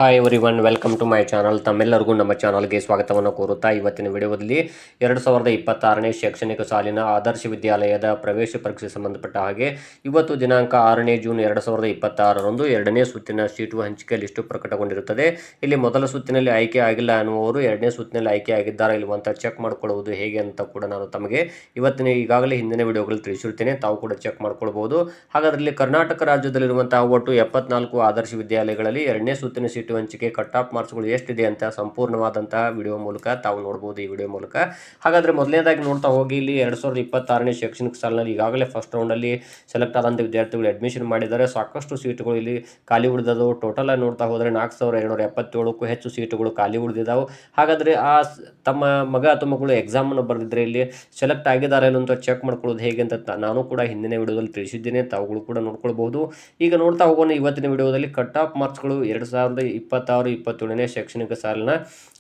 Hi everyone, welcome to my channel. ತಮ್ಮೆಲ್ಲರಿಗೂ ನಮ್ಮ ಚಾನಲ್ಗೆ ಸ್ವಾಗತವನ್ನು ಕೋರುತ್ತಾ ಇವತ್ತಿನ ವಿಡಿಯೋದಲ್ಲಿ 2026ನೇ ಶೈಕ್ಷಣಿಕ ಸಾಲಿನ ಆದರ್ಶ ವಿದ್ಯಾಲಯದ ಪ್ರವೇಶ ಪರೀಕ್ಷೆ ಸಂಬಂಧಪಟ್ಟ ಹಾಗೆ ಇವತ್ತು ದಿನಾಂಕ 6ನೇ ಜೂನ್ 2026ರಂದು ಎರಡನೇ ಸುತ್ತಿನ ಸೀಟು ಹಂಚಿಕೆ ಲಿಸ್ಟು ಪ್ರಕಟಗೊಂಡಿರುತ್ತದೆ. ಇಲ್ಲಿ ಮೊದಲ ಸುತ್ತಿನಲ್ಲಿ ಆಯ್ಕೆ ಆಗಿಲ್ಲ ಅನ್ನುವರು ಎರಡನೇ ಸುತ್ತಿನಲ್ಲಿ ಆಯ್ಕೆ ಆಗಿದ್ದಾರೆ ಇಲ್ಲವಂತ ಚೆಕ್ ಮಾಡಿಕೊಳ್ಳುವುದು ಹೇಗೆ ಅಂತ ಕೂಡ ನಾನು ತಮಗೆ ಈಗಾಗಲೇ ಹಿಂದಿನ ವಿಡಿಯೋಗಳಲ್ಲಿ ತಿಳಿಸಿರುತ್ತೇನೆ. ತಾವು ಕೂಡ ಚೆಕ್ ಮಾಡ್ಕೊಳ್ಬಹುದು. ಹಾಗಾದ್ರೆ ಕರ್ನಾಟಕ ರಾಜ್ಯದಲ್ಲಿರುವಂತಹ ಒಟ್ಟು 74 ಆದರ್ಶ ವಿದ್ಯಾಲಯಗಳಲ್ಲಿ ಎರಡನೇ ಸುತ್ತಿನ ಸೀಟು ಹಂಚಿಕೆ ಕಟ್ ಆಫ್ ಮಾರ್ಕ್ಸ್ಗಳು ಎಷ್ಟಿದೆ ಅಂತ ಸಂಪೂರ್ಣವಾದಂತಹ ವಿಡಿಯೋ ಮೂಲಕ ತಾವು ನೋಡಬಹುದು. ಈ ವಿಡಿಯೋ ಮೂಲಕ ಹಾಗಾದ್ರೆ ಮೊದಲನೇದಾಗಿ ನೋಡ್ತಾ ಹೋಗಿ ಇಲ್ಲಿ 2026ನೇ ಶೈಕ್ಷಣಿಕ ಸಾಲಿನಲ್ಲಿ ಈಗಾಗಲೇ ಫಸ್ಟ್ ರೌಂಡ್ ಅಲ್ಲಿ ಸೆಲೆಕ್ಟ್ ಆದಂತ ವಿದ್ಯಾರ್ಥಿಗಳು ಅಡ್ಮಿಷನ್ ಮಾಡಿದ್ದಾರೆ. ಸಾಕಷ್ಟು ಸೀಟುಗಳು ಇಲ್ಲಿ ಖಾಲಿ ಉಳಿದವು. ಟೋಟಲ್ ಆಗಿ ನೋಡ್ತಾ ಹೋದ್ರೆ 4277ಕ್ಕೂ ಹೆಚ್ಚು ಸೀಟುಗಳು ಖಾಲಿ ಉಳಿದಿದ್ದಾವೆ. ಹಾಗಾದ್ರೆ ತಮ್ಮ ಮಗ ಅಥವಾ ಮಗಳು ಎಕ್ಸಾಮ್ ಅನ್ನು ಬರೆದಿದ್ರೆ ಇಲ್ಲಿ ಸೆಲೆಕ್ಟ್ ಆಗಿದ್ದಾರೆ ಅಂತ ಚೆಕ್ ಮಾಡ್ಕೊಳ್ಳೋದು ಹೇಗೆ ಅಂತ ನಾನು ಕೂಡ ಹಿಂದಿನ ವಿಡಿಯೋದಲ್ಲಿ ತಿಳಿಸಿದ್ದೇನೆ. ತಾವುಗಳು ಕೂಡ ನೋಡ್ಕೊಳ್ಬಹುದು. ಈಗ ನೋಡ್ತಾ ಹೋಗೋಣ ಇವತ್ತಿನ ವಿಡಿಯೋದಲ್ಲಿ ಕಟ್ ಆಫ್ ಮಾರ್ಕ್ಸ್ಗಳು 2026-27ನೇ ಶೈಕ್ಷಣಿಕ ಸಾಲಿನ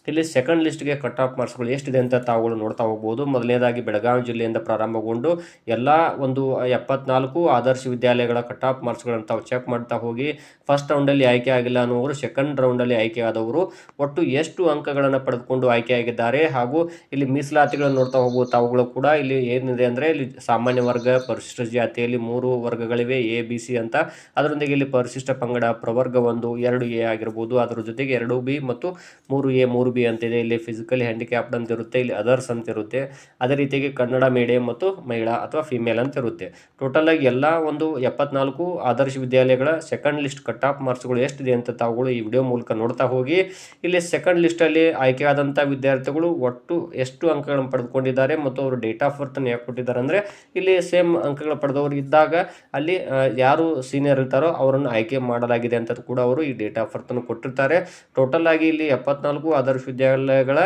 ಇಲ್ಲಿ ಸೆಕೆಂಡ್ ಲಿಸ್ಟ್ಗೆ ಕಟ್ ಆಫ್ ಮಾರ್ಕ್ಸ್ಗಳು ಎಷ್ಟಿದೆ ಅಂತ ತಾವುಗಳು ನೋಡ್ತಾ ಹೋಗ್ಬೋದು. ಮೊದಲನೇದಾಗಿ ಬೆಳಗಾವಿ ಜಿಲ್ಲೆಯಿಂದ ಪ್ರಾರಂಭಗೊಂಡು ಎಲ್ಲ ಒಂದು 74 ಆದರ್ಶ ವಿದ್ಯಾಲಯಗಳ ಕಟ್ ಆಫ್ ಮಾರ್ಕ್ಸ್ಗಳನ್ನು ತಾವು ಚೆಕ್ ಮಾಡ್ತಾ ಹೋಗಿ ಫಸ್ಟ್ ರೌಂಡಲ್ಲಿ ಆಯ್ಕೆ ಆಗಿಲ್ಲ ಅನ್ನುವರು ಸೆಕೆಂಡ್ ರೌಂಡಲ್ಲಿ ಆಯ್ಕೆ ಆದವರು ಒಟ್ಟು ಎಷ್ಟು ಅಂಕಗಳನ್ನು ಪಡೆದುಕೊಂಡು ಆಯ್ಕೆಯಾಗಿದ್ದಾರೆ ಹಾಗೂ ಇಲ್ಲಿ ಮೀಸಲಾತಿಗಳನ್ನು ನೋಡ್ತಾ ಹೋಗುವ ತಾವುಗಳು ಕೂಡ ಇಲ್ಲಿ ಏನಿದೆ ಅಂದರೆ ಇಲ್ಲಿ ಸಾಮಾನ್ಯ ವರ್ಗ, ಪರಿಶಿಷ್ಟ ಜಾತಿಯಲ್ಲಿ 3 ವರ್ಗಗಳಿವೆ A-B-C ಅಂತ. ಅದರೊಂದಿಗೆ ಇಲ್ಲಿ ಪರಿಶಿಷ್ಟ ಪಂಗಡ ಪ್ರವರ್ಗ 1, 2A ಆಗಿರ್ಬೋದು. ಅದರ ಜೊತೆಗೆ 2B ಮತ್ತು 3A 3B ಅಂತಿದೆ. ಇಲ್ಲಿ ಫಿಸಿಕಲಿ ಹ್ಯಾಂಡಿಕ್ಯಾಪ್ಡ್ ಅಂತ ಇರುತ್ತೆ, ಇಲ್ಲಿ ಅದರ್ಸ್ ಅಂತ ಇರುತ್ತೆ. ಅದೇ ರೀತಿಯಾಗಿ ಕನ್ನಡ ಮೀಡಿಯಂ ಮತ್ತು ಮಹಿಳಾ ಅಥವಾ ಫಿಮೇಲ್ ಅಂತ ಇರುತ್ತೆ. ಟೋಟಲ್ ಆಗಿ ಎಲ್ಲ ಒಂದು 74 ಆದರ್ಶ ವಿದ್ಯಾಲಯಗಳ ಸೆಕೆಂಡ್ ಲಿಸ್ಟ್ ಕಟ್ ಆಫ್ ಮಾರ್ಕ್ಸ್ಗಳು ಎಷ್ಟಿದೆ ಅಂತ ತಾವುಗಳು ಈ ವಿಡಿಯೋ ಮೂಲಕ ನೋಡ್ತಾ ಹೋಗಿ ಇಲ್ಲಿ ಸೆಕೆಂಡ್ ಲಿಸ್ಟಲ್ಲಿ ಆಯ್ಕೆಯಾದಂಥ ವಿದ್ಯಾರ್ಥಿಗಳು ಒಟ್ಟು ಎಷ್ಟು ಅಂಕಗಳನ್ನು ಪಡೆದುಕೊಂಡಿದ್ದಾರೆ ಮತ್ತು ಅವರು ಡೇಟ್ ಆಫ್ ಬರ್ತ್ ಯಾಕೆ ಕೊಟ್ಟಿದ್ದಾರೆ ಅಂದರೆ ಇಲ್ಲಿ ಸೇಮ್ ಅಂಕಗಳು ಪಡೆದವರು ಇದ್ದಾಗ ಅಲ್ಲಿ ಯಾರು ಸೀನಿಯರ್ ಇರ್ತಾರೋ ಅವರನ್ನು ಆಯ್ಕೆ ಮಾಡಲಾಗಿದೆ ಅಂತ ಕೂಡ ಅವರು ಈ ಡೇಟ್ ಆಫ್ ಬರ್ತ್ ಅನ್ನು ಕೊಟ್ಟಿರ್ತಾರೆ. ಟೋಟಲ್ ಆಗಿ ಇಲ್ಲಿ 74 ಆದರ್ಶ ವಿದ್ಯಾಲಯಗಳ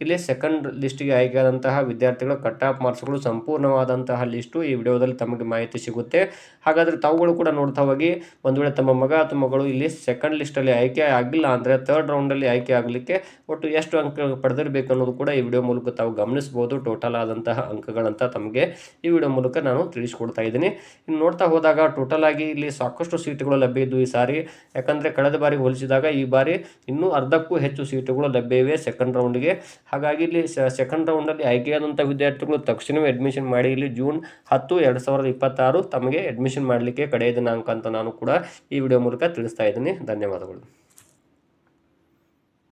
ಇಲ್ಲಿ ಸೆಕೆಂಡ್ ಲಿಸ್ಟ್ಗೆ ಆಯ್ಕೆಯಾದಂತಹ ವಿದ್ಯಾರ್ಥಿಗಳ ಕಟ್ ಆಫ್ ಮಾರ್ಕ್ಸ್ಗಳು ಸಂಪೂರ್ಣವಾದಂತಹ ಲಿಸ್ಟು ಈ ವಿಡಿಯೋದಲ್ಲಿ ತಮಗೆ ಮಾಹಿತಿ ಸಿಗುತ್ತೆ. ಹಾಗಾದರೆ ತಾವುಗಳು ಕೂಡ ನೋಡ್ತಾ ಹೋಗಿ ಒಂದು ವೇಳೆ ತಮ್ಮ ಮಗ ಅಥವಾ ಮಗಳು ಇಲ್ಲಿ ಸೆಕೆಂಡ್ ಲಿಸ್ಟಲ್ಲಿ ಆಯ್ಕೆ ಆಗಿಲ್ಲ ಅಂದರೆ ಥರ್ಡ್ ರೌಂಡಲ್ಲಿ ಆಯ್ಕೆ ಆಗಲಿಕ್ಕೆ ಒಟ್ಟು ಎಷ್ಟು ಅಂಕ ಪಡೆದಿರಬೇಕು ಅನ್ನೋದು ಕೂಡ ಈ ವಿಡಿಯೋ ಮೂಲಕ ತಾವು ಗಮನಿಸಬಹುದು. ಟೋಟಲ್ ಆದಂತಹ ಅಂಕಗಳಂತ ತಮಗೆ ಈ ವಿಡಿಯೋ ಮೂಲಕ ನಾನು ತಿಳಿಸ್ಕೊಡ್ತಾ ಇದ್ದೀನಿ. ಇನ್ನು ನೋಡ್ತಾ ಹೋದಾಗ ಟೋಟಲ್ ಆಗಿ ಇಲ್ಲಿ ಸಾಕಷ್ಟು ಸೀಟುಗಳು ಲಭ್ಯ ಇದ್ದು ಈ ಸಾರಿ, ಯಾಕಂದರೆ ಕಳೆದ ಬಾರಿ ಹೋಲಿಸಿದಾಗ ಈ ಬಾರಿ ಇನ್ನೂ ಅರ್ಧಕ್ಕೂ ಹೆಚ್ಚು ಸೀಟುಗಳು ಲಭ್ಯ ಇವೆ ಸೆಕೆಂಡ್ ರೌಂಡ್ಗೆ. ಹಾಗಾಗಿ ಇಲ್ಲಿ ಸೆಕೆಂಡ್ ರೌಂಡಲ್ಲಿ ಆಯ್ಕೆಯಾದಂಥ ವಿದ್ಯಾರ್ಥಿಗಳು ತಕ್ಷಣವೇ ಅಡ್ಮಿಷನ್ ಮಾಡಿ ಇಲ್ಲಿ ಜೂನ್ 10, 2026 ತಮಗೆ ಅಡ್ಮಿಷನ್ ಮಾಡಲಿಕ್ಕೆ ಕಡೆಯ ದಿನಾಂಕ ಅಂತ ನಾನು ಕೂಡ ಈ ವಿಡಿಯೋ ಮೂಲಕ ತಿಳಿಸ್ತಾ ಇದ್ದೀನಿ. ಧನ್ಯವಾದಗಳು.